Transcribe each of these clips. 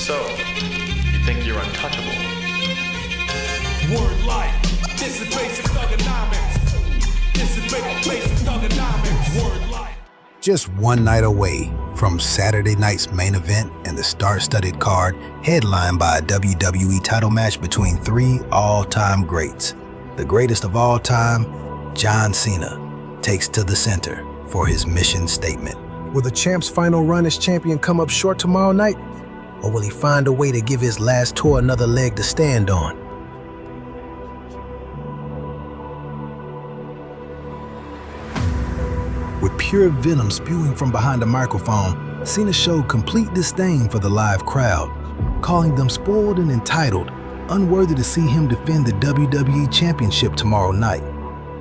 So, you think you're untouchable? Word life. This is basic thugonomics. This is basic thugonomics. Word life. Just one night away from Saturday night's main event and the star-studded card headlined by a WWE title match between three all-time greats. The greatest of all time, John Cena, takes to the center for his mission statement. Will the champ's final run as champion come up short tomorrow night? Or will he find a way to give his last tour another leg to stand on? With pure venom spewing from behind a microphone, Cena showed complete disdain for the live crowd, calling them spoiled and entitled, unworthy to see him defend the WWE Championship tomorrow night.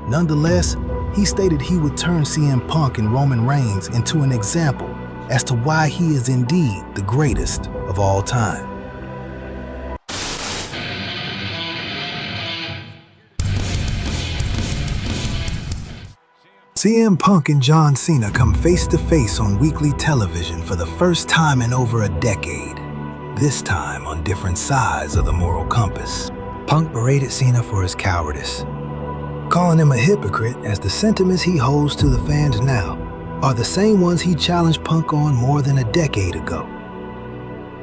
Nonetheless, he stated he would turn CM Punk and Roman Reigns into an example as to why he is indeed the greatest of all time. CM Punk and John Cena come face to face on weekly television for the first time in over a decade, this time on different sides of the moral compass. Punk berated Cena for his cowardice, calling him a hypocrite as the sentiments he holds to the fans now are the same ones he challenged Punk on more than a decade ago.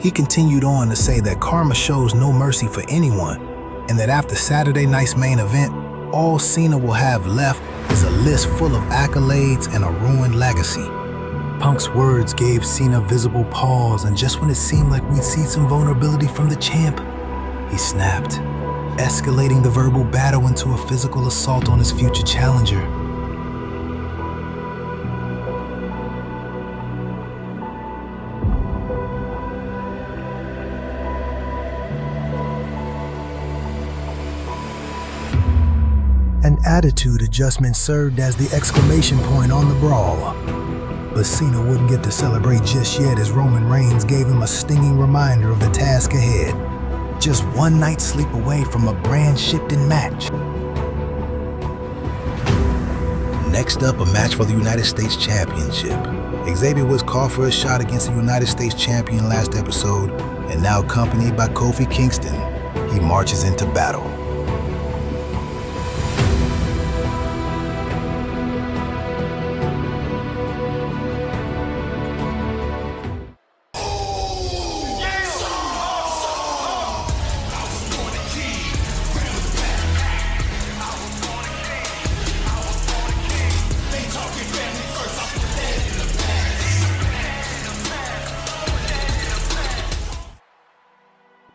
He continued on to say that karma shows no mercy for anyone, and that after Saturday night's main event, all Cena will have left is a list full of accolades and a ruined legacy. Punk's words gave Cena visible pause, and just when it seemed like we'd see some vulnerability from the champ, he snapped, escalating the verbal battle into a physical assault on his future challenger. An attitude adjustment served as the exclamation point on the brawl. But Cena wouldn't get to celebrate just yet as Roman Reigns gave him a stinging reminder of the task ahead. Just one night's sleep away from a brand-shifting match. Next up, a match for the United States Championship. Xavier was called for a shot against the United States Champion last episode, and now accompanied by Kofi Kingston, he marches into battle.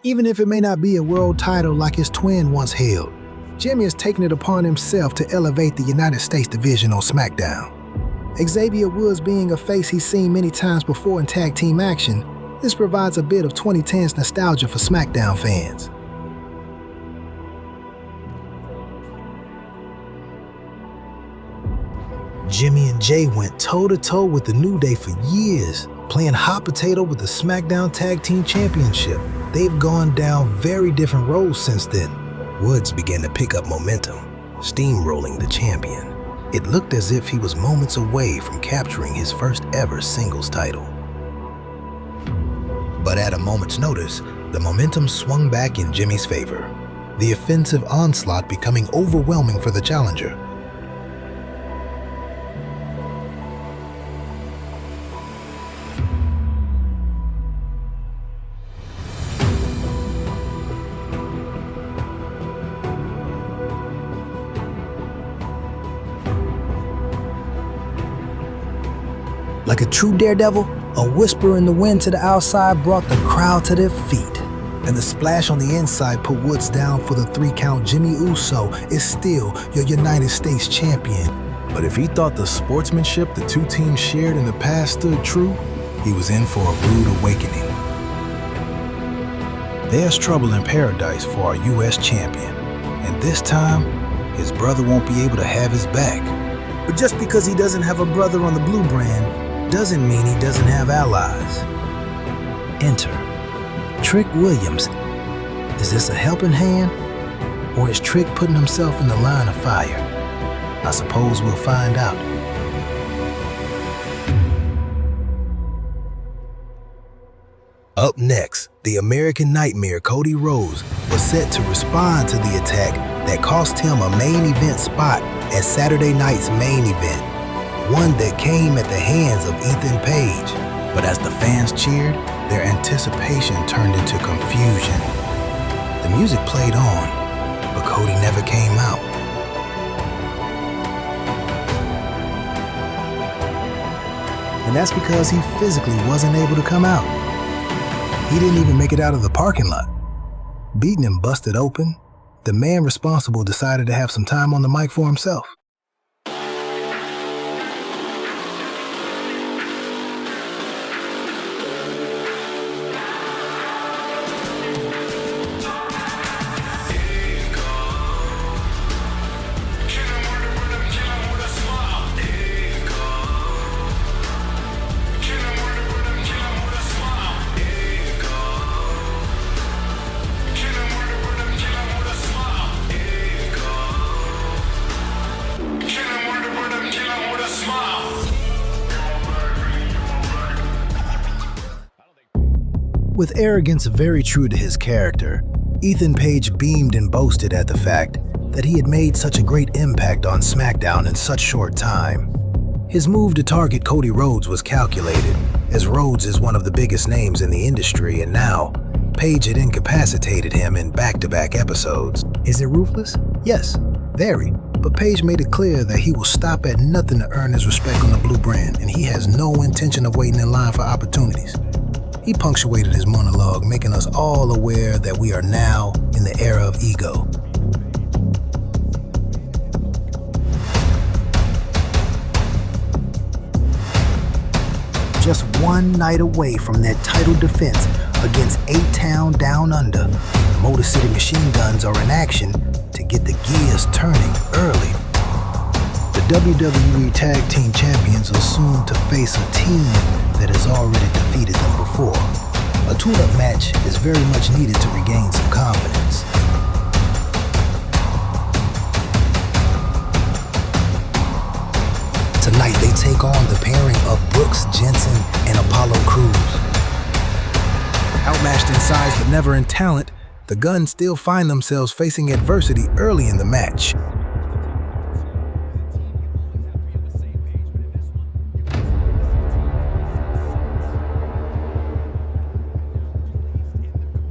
Even if it may not be a world title like his twin once held, Jimmy has taken it upon himself to elevate the United States division on Smackdown. Xavier Woods being a face he's seen many times before in tag team action, this provides a bit of 2010s nostalgia for Smackdown fans. Jimmy and Jay went toe-to-toe with the New Day for years, playing hot potato with the Smackdown Tag Team Championship. They've gone down very different roads since then. Woods began to pick up momentum, steamrolling the champion. It looked as if he was moments away from capturing his first ever singles title. But at a moment's notice, the momentum swung back in Jimmy's favor, the offensive onslaught becoming overwhelming for the challenger. Like a true daredevil, a whisper in the wind to the outside brought the crowd to their feet. And the splash on the inside put Woods down for the 3-count. Jimmy Uso is still your United States champion. But if he thought the sportsmanship the two teams shared in the past stood true, he was in for a rude awakening. There's trouble in paradise for our U.S. champion. And this time, his brother won't be able to have his back. But just because he doesn't have a brother on the blue brand, doesn't mean he doesn't have allies. Enter Trick Williams. Is this a helping hand? Or is Trick putting himself in the line of fire? I suppose we'll find out. Up next, the American Nightmare Cody Rhodes was set to respond to the attack that cost him a main event spot at Saturday night's main event, one that came at the hands of Ethan Page. But as the fans cheered, their anticipation turned into confusion. The music played on, but Cody never came out. And that's because he physically wasn't able to come out. He didn't even make it out of the parking lot. Beaten and busted open, the man responsible decided to have some time on the mic for himself. With arrogance very true to his character, Ethan Page beamed and boasted at the fact that he had made such a great impact on Smackdown in such short time. His move to target Cody Rhodes was calculated, as Rhodes is one of the biggest names in the industry, and now Page had incapacitated him in back-to-back episodes. Is it ruthless? Yes, very. But Page made it clear that he will stop at nothing to earn his respect on the blue brand, and he has no intention of waiting in line for opportunities. He punctuated his monologue, making us all aware that we are now in the era of ego. Just one night away from that title defense against A-Town Down Under, the Motor City Machine Guns are in action to get the gears turning early. The WWE Tag Team Champions are soon to face a team that has already defeated them before. A tune-up match is very much needed to regain some confidence. Tonight they take on the pairing of Brooks Jensen and Apollo Crews. Outmatched in size but never in talent, the Guns still find themselves facing adversity early in the match.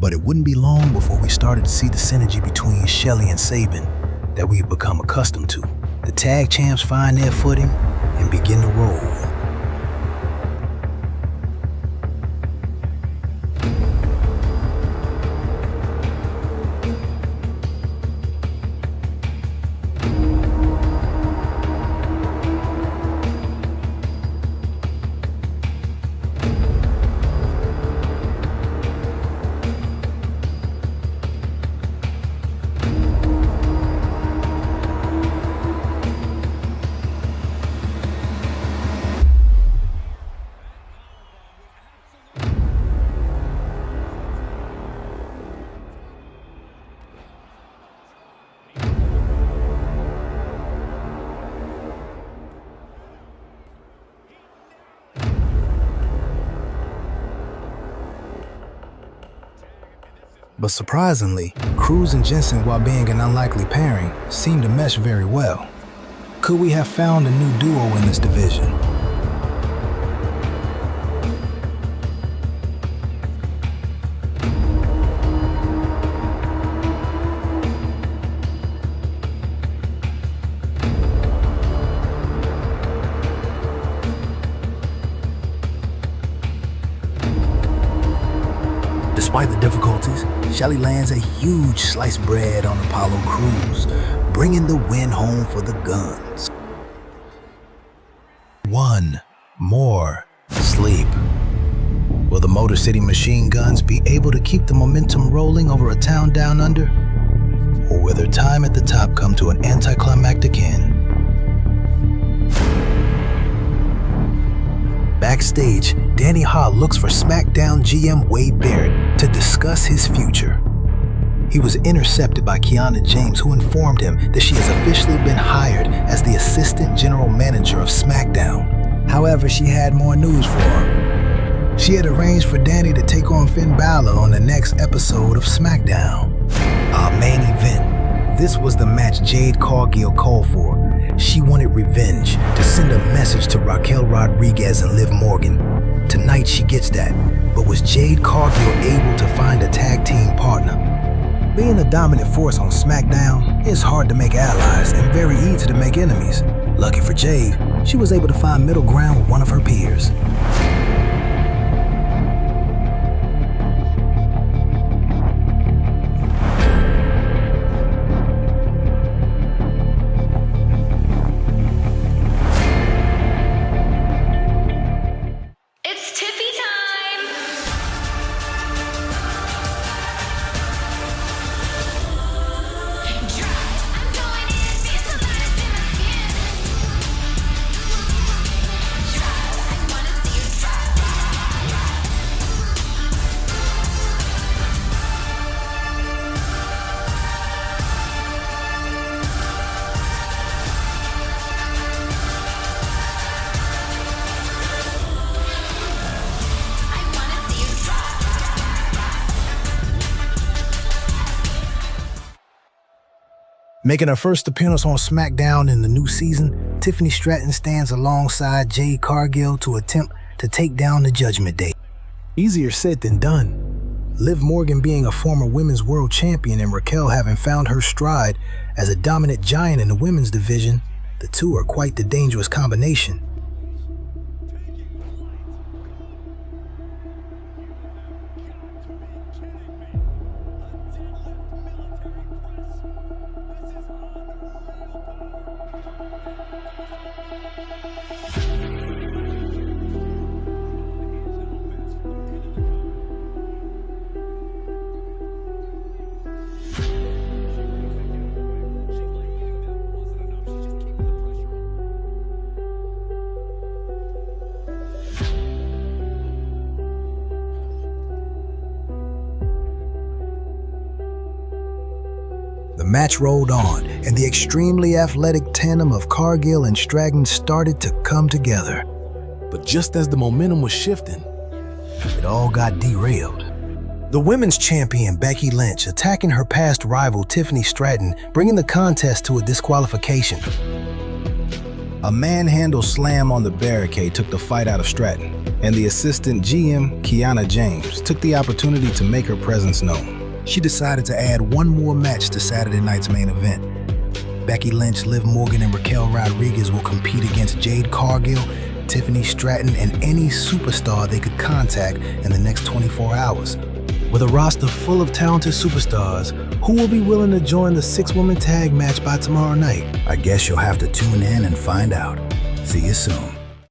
But it wouldn't be long before we started to see the synergy between Shelley and Sabin that we've become accustomed to. The tag champs find their footing and begin to roll. But surprisingly, Crews and Jensen, while being an unlikely pairing, seem to mesh very well. Could we have found a new duo in this division? Despite the difficulties, Shelley lands a huge sliced bread on Apollo Crews, bringing the win home for the Guns. One more sleep. Will the Motor City Machine Guns be able to keep the momentum rolling over a town down under? Or will their time at the top come to an anticlimactic end? Backstage, Danny Ha looks for Smackdown GM Wade Barrett to discuss his future. He was intercepted by Kiana James, who informed him that she has officially been hired as the assistant general manager of Smackdown. However, she had more news for him. She had arranged for Danny to take on Finn Balor on the next episode of Smackdown. Our main event. This was the match Jade Cargill called for. She wanted revenge, to send a message to Raquel Rodriguez and Liv Morgan. Tonight she gets that, but was Jade Cargill able to find a tag team partner? Being a dominant force on SmackDown, it's hard to make allies and very easy to make enemies. Lucky for Jade, she was able to find middle ground with one of her peers. It's Tiffy time! I'm going in, feel somebody in my skin. I wanna see you try. I wanna see you try. Making her first appearance on SmackDown in the new season, Tiffany Stratton stands alongside Jade Cargill to attempt to take down the Judgment Day. Easier said than done. Liv Morgan being a former women's world champion and Raquel having found her stride as a dominant giant in the women's division, the two are quite the dangerous combination. The match rolled on, and the extremely athletic tandem of Cargill and Stratton started to come together. But just as the momentum was shifting, it all got derailed. The women's champion Becky Lynch attacking her past rival Tiffany Stratton, bringing the contest to a disqualification. A manhandle slam on the barricade took the fight out of Stratton, and the assistant GM, Kiana James, took the opportunity to make her presence known. She decided to add one more match to Saturday night's main event. Becky Lynch, Liv Morgan, and Raquel Rodriguez will compete against Jade Cargill, Tiffany Stratton, and any superstar they could contact in the next 24 hours. With a roster full of talented superstars, who will be willing to join the 6-woman tag match by tomorrow night? I guess you'll have to tune in and find out. See you soon.